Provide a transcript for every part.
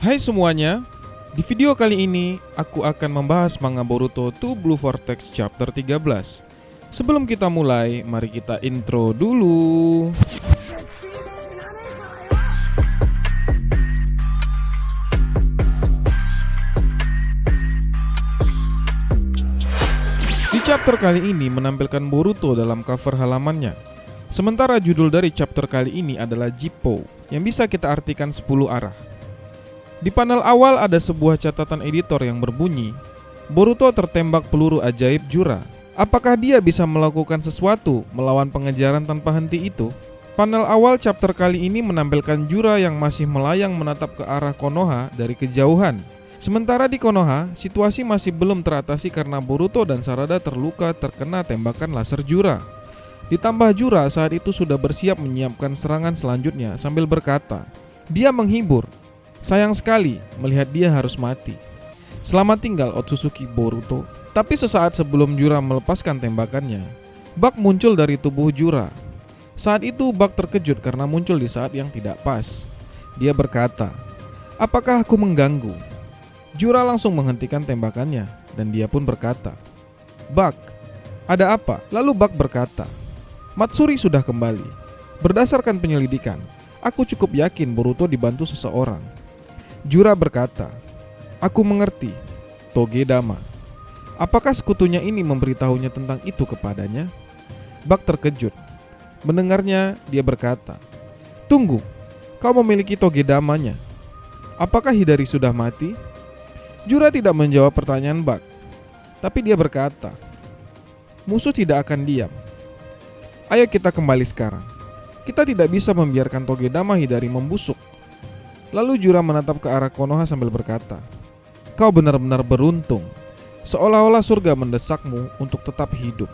Hai semuanya, di video kali ini aku akan membahas manga Boruto To Blue Vortex chapter 13. Sebelum kita mulai, mari kita intro dulu. Di chapter kali ini menampilkan Boruto dalam cover halamannya. Sementara judul dari chapter kali ini adalah Jippo, yang bisa kita artikan 10 arah. Di panel awal ada sebuah catatan editor yang berbunyi, Boruto tertembak peluru ajaib Jura. Apakah dia bisa melakukan sesuatu melawan pengejaran tanpa henti itu? Panel awal chapter kali ini menampilkan Jura yang masih melayang menatap ke arah Konoha dari kejauhan. Sementara di Konoha, situasi masih belum teratasi karena Boruto dan Sarada terluka terkena tembakan laser Jura. Ditambah Jura saat itu sudah bersiap menyiapkan serangan selanjutnya sambil berkata, dia menghibur. Sayang sekali melihat dia harus mati. Selamat tinggal Otsutsuki Boruto. Tapi sesaat sebelum Jura melepaskan tembakannya, Bug muncul dari tubuh Jura. Saat itu Bug terkejut karena muncul di saat yang tidak pas. Dia berkata, apakah aku mengganggu? Jura langsung menghentikan tembakannya dan dia pun berkata, Bug, ada apa? Lalu Bug berkata, Matsuri sudah kembali. Berdasarkan penyelidikan, aku cukup yakin Boruto dibantu seseorang. Jura berkata, aku mengerti, Togedama. Apakah sekutunya ini memberitahunya tentang itu kepadanya? Bug terkejut. Mendengarnya, dia berkata, tunggu, kau memiliki Togedamanya. Apakah Hidari sudah mati? Jura tidak menjawab pertanyaan Bug, tapi dia berkata, musuh tidak akan diam. Ayo kita kembali sekarang. Kita tidak bisa membiarkan Togedama Hidari membusuk. Lalu Jura menatap ke arah Konoha sambil berkata, kau benar-benar beruntung. Seolah-olah surga mendesakmu untuk tetap hidup.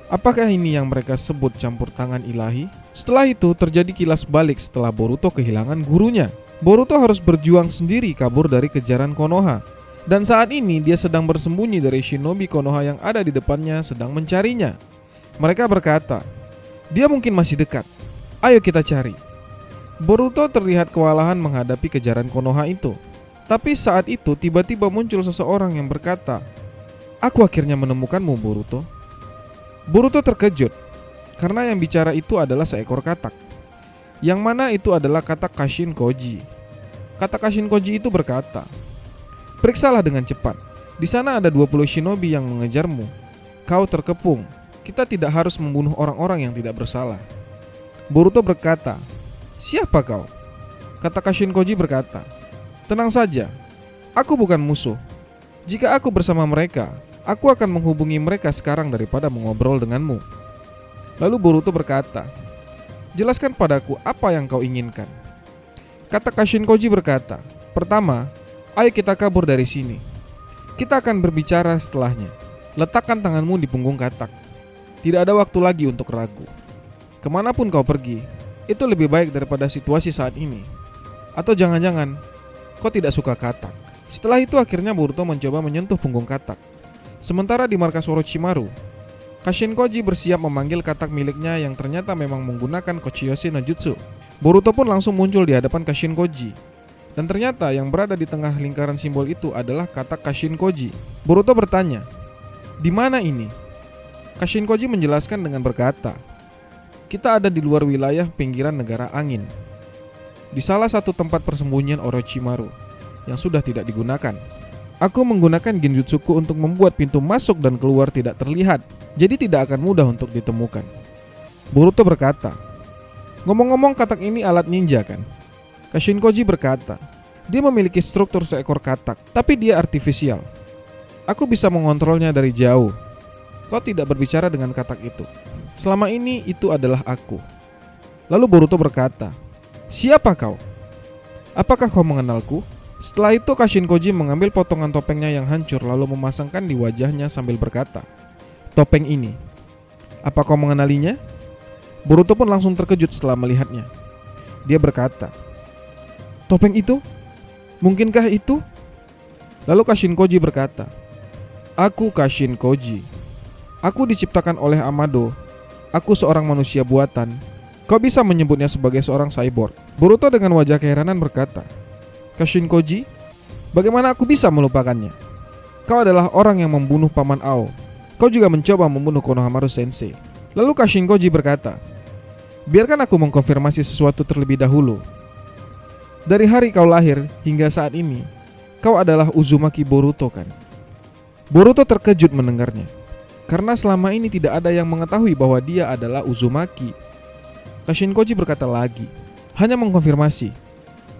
Apakah ini yang mereka sebut campur tangan ilahi? Setelah itu terjadi kilas balik setelah Boruto kehilangan gurunya. Boruto harus berjuang sendiri kabur dari kejaran Konoha. Dan saat ini dia sedang bersembunyi dari shinobi Konoha yang ada di depannya sedang mencarinya. Mereka berkata, dia mungkin masih dekat. Ayo kita cari. Boruto terlihat kewalahan menghadapi kejaran Konoha itu. Tapi saat itu tiba-tiba muncul seseorang yang berkata, aku akhirnya menemukanmu Boruto. Boruto terkejut karena yang bicara itu adalah seekor katak. Yang mana itu adalah katak Kashin Koji. Katak Kashin Koji itu berkata, periksalah dengan cepat. Di sana ada 20 shinobi yang mengejarmu. Kau terkepung. Kita tidak harus membunuh orang-orang yang tidak bersalah. Boruto berkata, siapa kau? Kata Kashin Koji berkata, tenang saja, aku bukan musuh. Jika aku bersama mereka, aku akan menghubungi mereka sekarang daripada mengobrol denganmu. Lalu Boruto berkata, jelaskan padaku apa yang kau inginkan. Kata Kashin Koji berkata, pertama, ayo kita kabur dari sini. Kita akan berbicara setelahnya. Letakkan tanganmu di punggung katak. Tidak ada waktu lagi untuk ragu. Kemanapun kau pergi, itu lebih baik daripada situasi saat ini. Atau jangan-jangan kau tidak suka katak. Setelah itu akhirnya Boruto mencoba menyentuh punggung katak. Sementara di markas Orochimaru, Kashin Koji bersiap memanggil katak miliknya yang ternyata memang menggunakan Kochiyoshi no Jutsu. Boruto pun langsung muncul di hadapan Kashin Koji. Dan ternyata yang berada di tengah lingkaran simbol itu adalah katak Kashin Koji. Boruto bertanya, di mana ini? Kashin Koji menjelaskan dengan berkata, kita ada di luar wilayah pinggiran negara angin, di salah satu tempat persembunyian Orochimaru yang sudah tidak digunakan. Aku menggunakan genjutsuku untuk membuat pintu masuk dan keluar tidak terlihat, jadi tidak akan mudah untuk ditemukan. Boruto berkata, ngomong-ngomong katak ini alat ninja kan? Kashin Koji berkata, dia memiliki struktur seekor katak, tapi dia artifisial. Aku bisa mengontrolnya dari jauh. Kau tidak berbicara dengan katak itu. Selama ini itu adalah aku. Lalu Boruto berkata, siapa kau? Apakah kau mengenalku? Setelah itu Kashin Koji mengambil potongan topengnya yang hancur lalu memasangkan di wajahnya sambil berkata, topeng ini, apa kau mengenalinya? Boruto pun langsung terkejut setelah melihatnya. Dia berkata, topeng itu? Mungkinkah itu? Lalu Kashin Koji berkata, aku Kashin Koji. Aku diciptakan oleh Amado. Aku seorang manusia buatan. Kau bisa menyebutnya sebagai seorang cyborg. Boruto dengan wajah keheranan berkata, Kashinkoji, bagaimana aku bisa melupakannya? Kau adalah orang yang membunuh Paman Ao. Kau juga mencoba membunuh Konohamaru Sensei. Lalu Kashinkoji berkata, biarkan aku mengkonfirmasi sesuatu terlebih dahulu. Dari hari kau lahir hingga saat ini, kau adalah Uzumaki Boruto kan? Boruto terkejut mendengarnya, karena selama ini tidak ada yang mengetahui bahwa dia adalah Uzumaki. Kashinkoji berkata lagi, hanya mengkonfirmasi.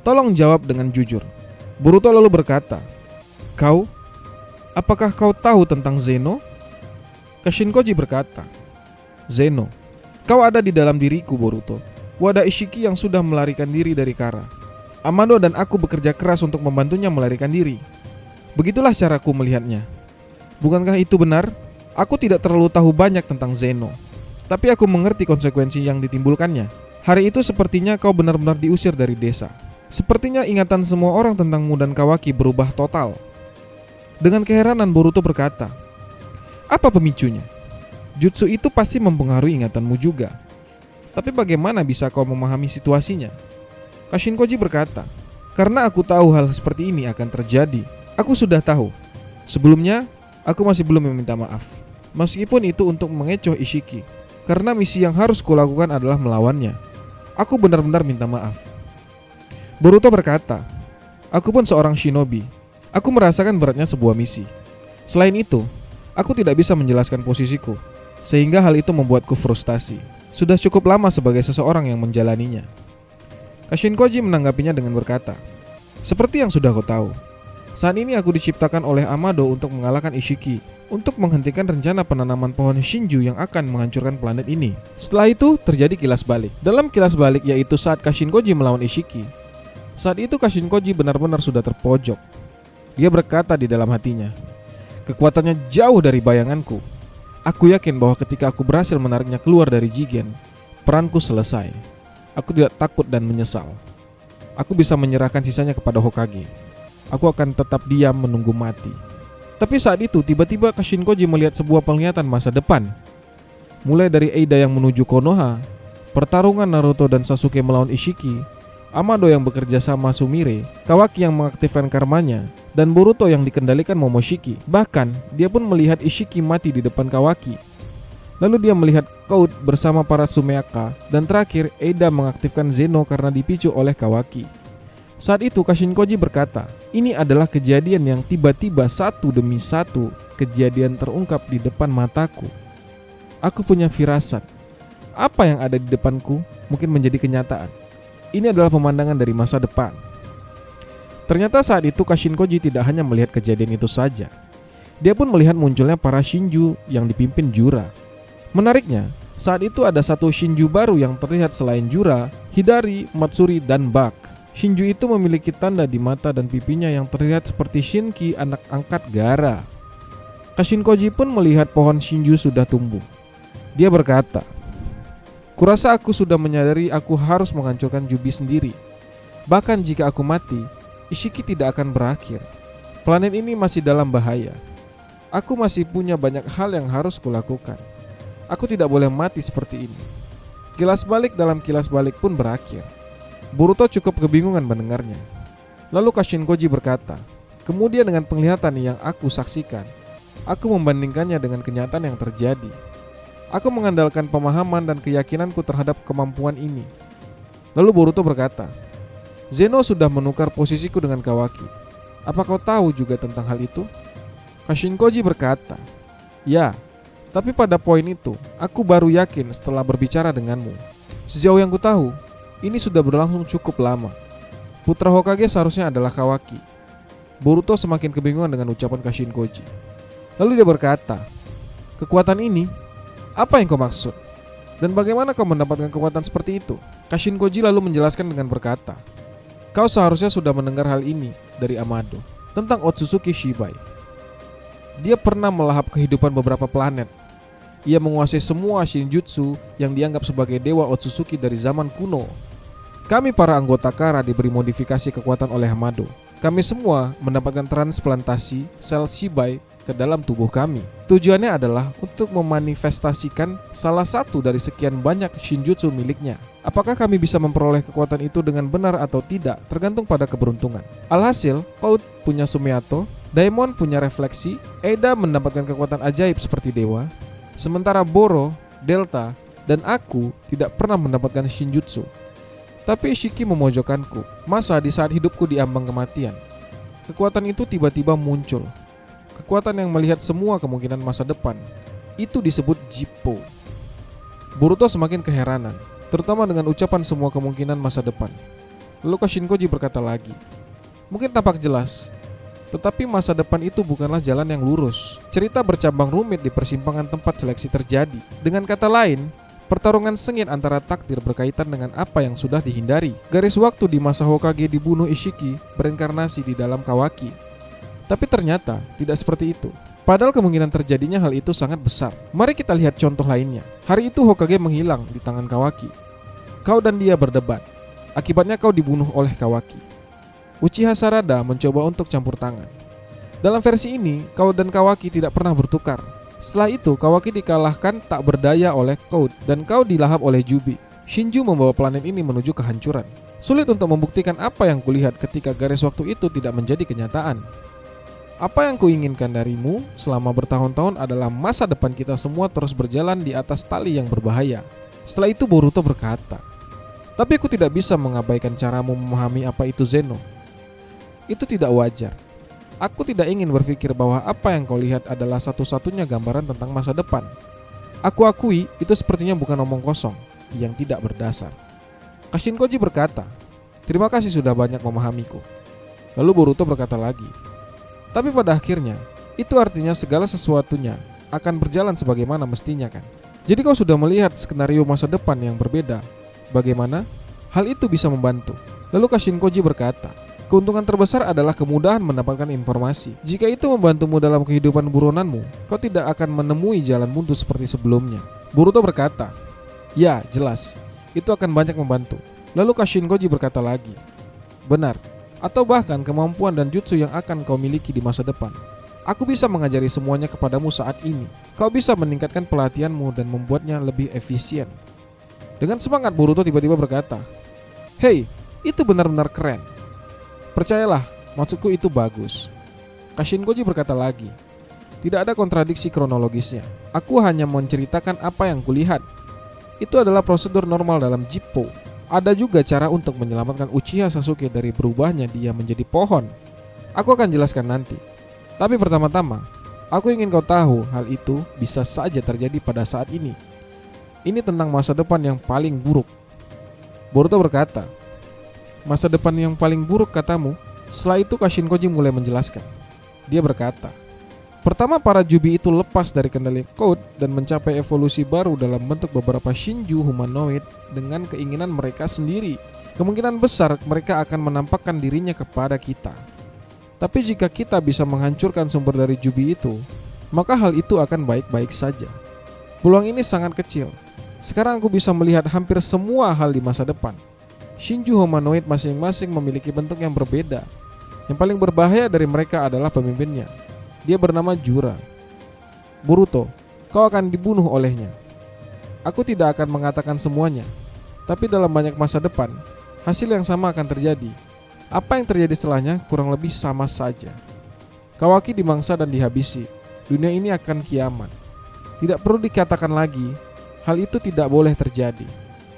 Tolong jawab dengan jujur. Boruto lalu berkata, apakah kau tahu tentang Zeno? Kashinkoji berkata, Zeno, kau ada di dalam diriku Boruto. Wadah Ishiki yang sudah melarikan diri dari Kara. Amado dan aku bekerja keras untuk membantunya melarikan diri. Begitulah caraku melihatnya. Bukankah itu benar? Aku tidak terlalu tahu banyak tentang Zeno, tapi aku mengerti konsekuensi yang ditimbulkannya. Hari itu sepertinya kau benar-benar diusir dari desa. Sepertinya ingatan semua orang tentangmu dan Kawaki berubah total. Dengan keheranan Boruto berkata, apa pemicunya? Jutsu itu pasti mempengaruhi ingatanmu juga. Tapi bagaimana bisa kau memahami situasinya? Kashinkoji berkata, karena aku tahu hal seperti ini akan terjadi. Aku sudah tahu. Sebelumnya, aku masih belum meminta maaf. Meskipun itu untuk mengecoh Ishiki. Karena misi yang harus kulakukan adalah melawannya. Aku benar-benar minta maaf. Boruto berkata, aku pun seorang shinobi. Aku merasakan beratnya sebuah misi. Selain itu, aku tidak bisa menjelaskan posisiku, sehingga hal itu membuatku frustasi. Sudah cukup lama sebagai seseorang yang menjalaninya. Kashinkoji menanggapinya dengan berkata, seperti yang sudah kau tahu, saat ini aku diciptakan oleh Amado untuk mengalahkan Ishiki, untuk menghentikan rencana penanaman pohon Shinju yang akan menghancurkan planet ini. Setelah itu terjadi kilas balik. Dalam kilas balik yaitu saat Kashinkoji melawan Ishiki. Saat itu Kashinkoji benar-benar sudah terpojok. Dia berkata di dalam hatinya, kekuatannya jauh dari bayanganku. Aku yakin bahwa ketika aku berhasil menariknya keluar dari Jigen, peranku selesai. Aku tidak takut dan menyesal. Aku bisa menyerahkan sisanya kepada Hokage. Aku akan tetap diam menunggu mati. Tapi saat itu tiba-tiba Kashinkoji melihat sebuah penglihatan masa depan. Mulai dari Eida yang menuju Konoha, pertarungan Naruto dan Sasuke melawan Ishiki, Amado yang bekerja sama Sumire, Kawaki yang mengaktifkan karmanya, dan Boruto yang dikendalikan Momoshiki. Bahkan dia pun melihat Ishiki mati di depan Kawaki. Lalu dia melihat Code bersama para Sumeaka, dan terakhir Eida mengaktifkan Zeno karena dipicu oleh Kawaki. Saat itu Kashinkoji berkata, ini adalah kejadian yang tiba-tiba satu demi satu kejadian terungkap di depan mataku. Aku punya firasat, apa yang ada di depanku mungkin menjadi kenyataan. Ini adalah pemandangan dari masa depan. Ternyata saat itu Kashinkoji tidak hanya melihat kejadian itu saja. Dia pun melihat munculnya para Shinju yang dipimpin Jura. Menariknya, saat itu ada satu Shinju baru yang terlihat selain Jura, Hidari, Matsuri, dan Bak. Shinju itu memiliki tanda di mata dan pipinya yang terlihat seperti Shinki, anak angkat Gaara. Kashinkoji pun melihat pohon Shinju sudah tumbuh. Dia berkata, kurasa aku sudah menyadari aku harus menghancurkan Jubi sendiri. Bahkan jika aku mati, Ishiki tidak akan berakhir. Planet ini masih dalam bahaya. Aku masih punya banyak hal yang harus kulakukan. Aku tidak boleh mati seperti ini. Kilas balik dalam kilas balik pun berakhir. Boruto cukup kebingungan mendengarnya. Lalu Kashinkoji berkata, kemudian dengan penglihatan yang aku saksikan, aku membandingkannya dengan kenyataan yang terjadi. Aku mengandalkan pemahaman dan keyakinanku terhadap kemampuan ini. Lalu Boruto berkata, Zeno sudah menukar posisiku dengan Kawaki. Apa kau tahu juga tentang hal itu? Kashinkoji berkata, ya, tapi pada poin itu, aku baru yakin setelah berbicara denganmu. Sejauh yang ku tahu, ini sudah berlangsung cukup lama. Putra Hokage seharusnya adalah Kawaki. Boruto semakin kebingungan dengan ucapan Kashinkoji. Lalu dia berkata, kekuatan ini, apa yang kau maksud? Dan bagaimana kau mendapatkan kekuatan seperti itu? Kashinkoji lalu menjelaskan dengan berkata, kau seharusnya sudah mendengar hal ini dari Amado tentang Otsutsuki Shibai. Dia pernah melahap kehidupan beberapa planet. Ia menguasai semua Shinjutsu yang dianggap sebagai dewa Otsutsuki dari zaman kuno. Kami para anggota Kara diberi modifikasi kekuatan oleh Amado. Kami semua mendapatkan transplantasi sel Shibai ke dalam tubuh kami. Tujuannya adalah untuk memanifestasikan salah satu dari sekian banyak Shinjutsu miliknya. Apakah kami bisa memperoleh kekuatan itu dengan benar atau tidak tergantung pada keberuntungan. Alhasil, Cloud punya Sumeato, Daemon punya refleksi, Eida mendapatkan kekuatan ajaib seperti dewa, sementara Boro, Delta, dan aku tidak pernah mendapatkan Shinjutsu. Tapi Ishiki memojokkanku. Masa di saat hidupku di ambang kematian, kekuatan itu tiba-tiba muncul. Kekuatan yang melihat semua kemungkinan masa depan. Itu disebut Jippo. Boruto semakin keheranan, terutama dengan ucapan semua kemungkinan masa depan. Lalu Kashinkoji berkata lagi, mungkin tampak jelas, tetapi masa depan itu bukanlah jalan yang lurus. Cerita bercabang rumit di persimpangan tempat seleksi terjadi. Dengan kata lain, pertarungan sengit antara takdir berkaitan dengan apa yang sudah dihindari. Garis waktu di masa Hokage dibunuh Ishiki berinkarnasi di dalam Kawaki. Tapi ternyata tidak seperti itu. Padahal kemungkinan terjadinya hal itu sangat besar. Mari kita lihat contoh lainnya. Hari itu Hokage menghilang di tangan Kawaki. Kau dan dia berdebat. Akibatnya kau dibunuh oleh Kawaki. Uchiha Sarada mencoba untuk campur tangan. Dalam versi ini, kau dan Kawaki tidak pernah bertukar. Setelah itu, Kawaki dikalahkan tak berdaya oleh Cloud dan kau dilahap oleh Jubi. Shinju membawa planet ini menuju kehancuran. Sulit untuk membuktikan apa yang kulihat ketika garis waktu itu tidak menjadi kenyataan. Apa yang kuinginkan darimu selama bertahun-tahun adalah masa depan kita semua terus berjalan di atas tali yang berbahaya. Setelah itu Boruto berkata, tapi aku tidak bisa mengabaikan caramu memahami apa itu Zeno. Itu tidak wajar. Aku tidak ingin berpikir bahwa apa yang kau lihat adalah satu-satunya gambaran tentang masa depan. Aku akui itu sepertinya bukan omong kosong yang tidak berdasar. Kashinkoji berkata, terima kasih sudah banyak memahamiku. Lalu Boruto berkata lagi, tapi pada akhirnya, itu artinya segala sesuatunya akan berjalan sebagaimana mestinya kan. Jadi kau sudah melihat skenario masa depan yang berbeda. Bagaimana? Hal itu bisa membantu. Lalu Kashinkoji berkata, keuntungan terbesar adalah kemudahan mendapatkan informasi. Jika itu membantumu dalam kehidupan buronanmu, kau tidak akan menemui jalan buntu seperti sebelumnya. Boruto berkata, ya jelas, itu akan banyak membantu. Lalu Kashinkoji berkata lagi, benar. Atau bahkan kemampuan dan jutsu yang akan kau miliki di masa depan. Aku bisa mengajari semuanya kepadamu saat ini. Kau bisa meningkatkan pelatihanmu dan membuatnya lebih efisien. Dengan semangat Boruto tiba-tiba berkata, hei, itu benar-benar keren. Percayalah, maksudku itu bagus. Kashinkoji berkata lagi, tidak ada kontradiksi kronologisnya. Aku hanya menceritakan apa yang kulihat. Itu adalah prosedur normal dalam Jippo. Ada juga cara untuk menyelamatkan Uchiha Sasuke dari berubahnya dia menjadi pohon. Aku akan jelaskan nanti. Tapi pertama-tama, aku ingin kau tahu hal itu bisa saja terjadi pada saat ini. Ini tentang masa depan yang paling buruk. Boruto berkata, masa depan yang paling buruk katamu? Setelah itu Kashinkoji mulai menjelaskan. Dia berkata, pertama para Jubi itu lepas dari kendali Code dan mencapai evolusi baru dalam bentuk beberapa Shinju humanoid dengan keinginan mereka sendiri. Kemungkinan besar mereka akan menampakkan dirinya kepada kita. Tapi jika kita bisa menghancurkan sumber dari Jubi itu, maka hal itu akan baik-baik saja. Peluang ini sangat kecil. Sekarang aku bisa melihat hampir semua hal di masa depan. Shinju humanoid masing-masing memiliki bentuk yang berbeda. Yang paling berbahaya dari mereka adalah pemimpinnya. Dia bernama Jura. Boruto, kau akan dibunuh olehnya. Aku tidak akan mengatakan semuanya, tapi dalam banyak masa depan, hasil yang sama akan terjadi. Apa yang terjadi setelahnya kurang lebih sama saja. Kawaki dimangsa dan dihabisi. Dunia ini akan kiamat. Tidak perlu dikatakan lagi, hal itu tidak boleh terjadi.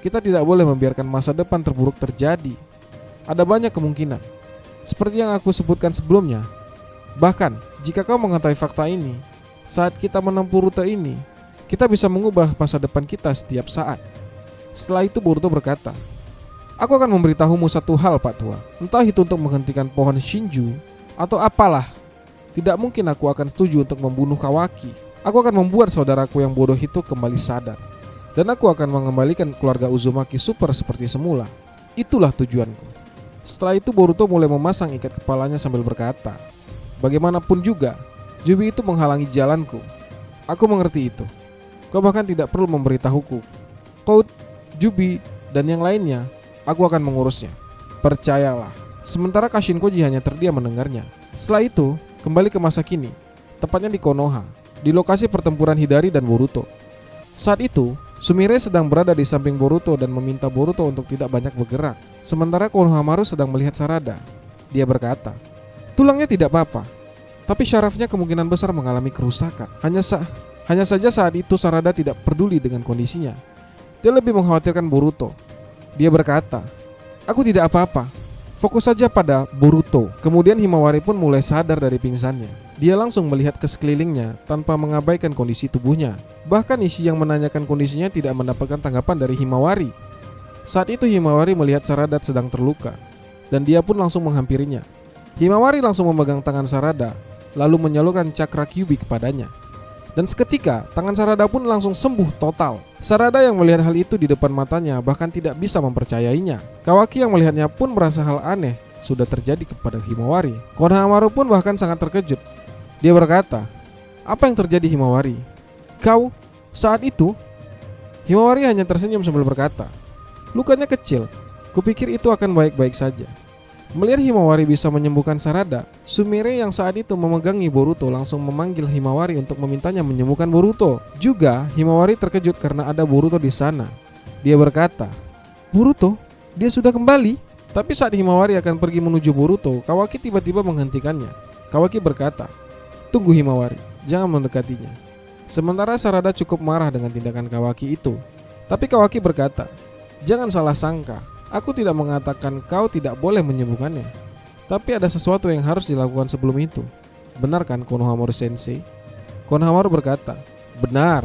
Kita tidak boleh membiarkan masa depan terburuk terjadi. Ada banyak kemungkinan. Seperti yang aku sebutkan sebelumnya. Bahkan, jika kau mengetahui fakta ini, saat kita menempuh rute ini, kita bisa mengubah masa depan kita setiap saat. Setelah itu Boruto berkata, aku akan memberitahumu satu hal Pak Tua. Entah itu untuk menghentikan pohon Shinju atau apalah. Tidak mungkin aku akan setuju untuk membunuh Kawaki. Aku akan membuat saudaraku yang bodoh itu kembali sadar. Dan aku akan mengembalikan keluarga Uzumaki Super seperti semula. Itulah tujuanku. Setelah itu Boruto mulai memasang ikat kepalanya sambil berkata, bagaimanapun juga, Jubi itu menghalangi jalanku. Aku mengerti itu. Kau bahkan tidak perlu memberitahuku. Code, Jubi, dan yang lainnya, aku akan mengurusnya. Percayalah, Sementara Kashin Koji hanya terdiam mendengarnya. Setelah itu, kembali ke masa kini, tepatnya di Konoha, di lokasi pertempuran Hidari dan Boruto. Saat itu, Sumire sedang berada di samping Boruto dan meminta Boruto untuk tidak banyak bergerak. Sementara Konohamaru sedang melihat Sarada. Dia berkata, tulangnya tidak apa-apa, tapi syarafnya kemungkinan besar mengalami kerusakan. Hanya saja saat itu Sarada tidak peduli dengan kondisinya. Dia lebih mengkhawatirkan Boruto. Dia berkata, aku tidak apa-apa, fokus saja pada Boruto. Kemudian Himawari pun mulai sadar dari pingsannya. Dia langsung melihat ke sekelilingnya tanpa mengabaikan kondisi tubuhnya. Bahkan Ishii yang menanyakan kondisinya tidak mendapatkan tanggapan dari Himawari. Saat itu Himawari melihat Sarada sedang terluka, dan dia pun langsung menghampirinya. Himawari langsung memegang tangan Sarada, lalu menyalurkan cakra Kyuubi kepadanya. Dan seketika, tangan Sarada pun langsung sembuh total. Sarada yang melihat hal itu di depan matanya bahkan tidak bisa mempercayainya. Kawaki yang melihatnya pun merasa hal aneh sudah terjadi kepada Himawari. Konohamaru pun bahkan sangat terkejut. Dia berkata, apa yang terjadi Himawari? Kau, saat itu? Himawari hanya tersenyum sambil berkata, lukanya kecil, kupikir itu akan baik-baik saja. Melihat Himawari bisa menyembuhkan Sarada, Sumire yang saat itu memegangi Boruto langsung memanggil Himawari untuk memintanya menyembuhkan Boruto. Juga Himawari terkejut karena ada Boruto di sana. Dia berkata, Boruto, dia sudah kembali. Tapi saat Himawari akan pergi menuju Boruto, Kawaki tiba-tiba menghentikannya. Kawaki berkata, tunggu Himawari, jangan mendekatinya. Sementara Sarada cukup marah dengan tindakan Kawaki itu. Tapi Kawaki berkata, jangan salah sangka, aku tidak mengatakan kau tidak boleh menyembuhkannya. Tapi ada sesuatu yang harus dilakukan sebelum itu. Benar kan Konohamaru Sensei? Konohamaru berkata, benar.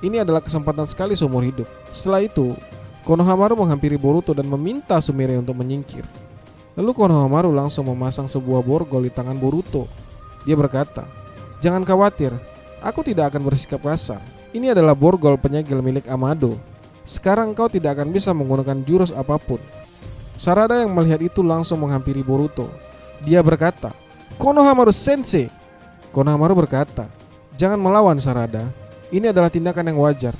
Ini adalah kesempatan sekali seumur hidup. Setelah itu, Konohamaru menghampiri Boruto dan meminta Sumire untuk menyingkir. Lalu Konohamaru langsung memasang sebuah borgol di tangan Boruto. Dia berkata, jangan khawatir, aku tidak akan bersikap kasar. Ini adalah borgol penyegel milik Amado. Sekarang kau tidak akan bisa menggunakan jurus apapun. Sarada yang melihat itu langsung menghampiri Boruto. Dia berkata, Konohamaru Sensei. Konohamaru berkata, jangan melawan Sarada. Ini adalah tindakan yang wajar.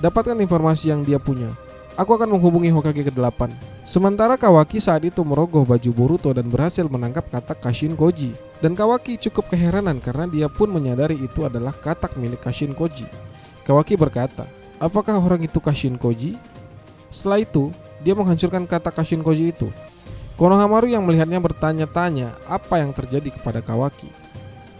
Dapatkan informasi yang dia punya. Aku akan menghubungi Hokage ke-8. Sementara Kawaki saat itu merogoh baju Boruto dan berhasil menangkap katak Kashin Koji. Dan Kawaki cukup keheranan karena dia pun menyadari itu adalah katak milik Kashin Koji. Kawaki berkata, apakah orang itu Kashin Koji? Setelah itu, dia menghancurkan katak Kashin Koji itu. Konohamaru yang melihatnya bertanya-tanya apa yang terjadi kepada Kawaki.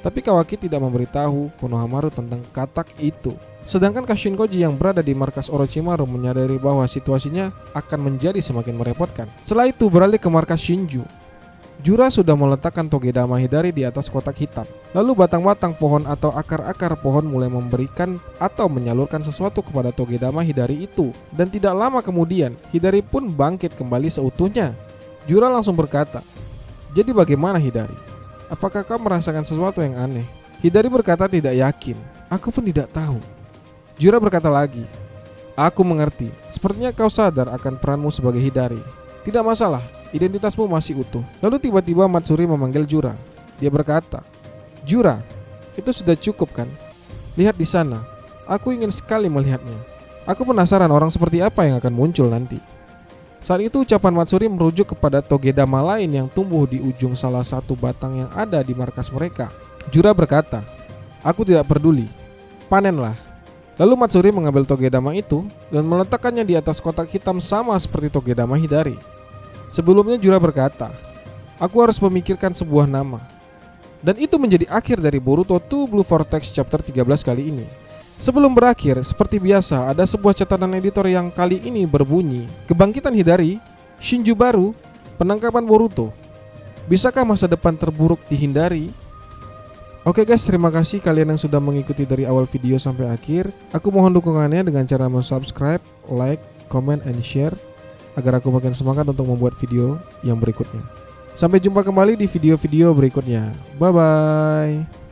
Tapi Kawaki tidak memberitahu Konohamaru tentang katak itu. Sedangkan Kashin Koji yang berada di markas Orochimaru menyadari bahwa situasinya akan menjadi semakin merepotkan. Setelah itu beralih ke markas Shinju. Jura sudah meletakkan Togedama Hidari di atas kotak hitam. Lalu batang-batang pohon atau akar-akar pohon mulai memberikan atau menyalurkan sesuatu kepada Togedama Hidari itu. Dan tidak lama kemudian, Hidari pun bangkit kembali seutuhnya. Jura langsung berkata, jadi bagaimana Hidari? Apakah kau merasakan sesuatu yang aneh? Hidari berkata tidak yakin. Aku pun tidak tahu. Jura berkata lagi, aku mengerti. Sepertinya kau sadar akan peranmu sebagai Hidari. Tidak masalah, identitasmu masih utuh. Lalu tiba-tiba Matsuri memanggil Jura. Dia berkata, Jura, itu sudah cukup kan? Lihat di sana, aku ingin sekali melihatnya. Aku penasaran orang seperti apa yang akan muncul nanti. Saat itu ucapan Matsuri merujuk kepada Togedama lain yang tumbuh di ujung salah satu batang yang ada di markas mereka. Jura berkata, aku tidak peduli, panenlah. Lalu Matsuri mengambil Togedama itu dan meletakkannya di atas kotak hitam sama seperti Togedama Hidari. Sebelumnya Jura berkata, aku harus memikirkan sebuah nama. Dan itu menjadi akhir dari Boruto 2 Blue Vortex chapter 13 kali ini. Sebelum berakhir, seperti biasa ada sebuah catatan editor yang kali ini berbunyi, kebangkitan Hidari, Shinju baru, penangkapan Boruto. Bisakah masa depan terburuk dihindari? Oke guys, terima kasih kalian yang sudah mengikuti dari awal video sampai akhir. Aku mohon dukungannya dengan cara subscribe, like, comment, and share agar aku makin semangat untuk membuat video yang berikutnya. Sampai jumpa kembali di video-video berikutnya. Bye bye.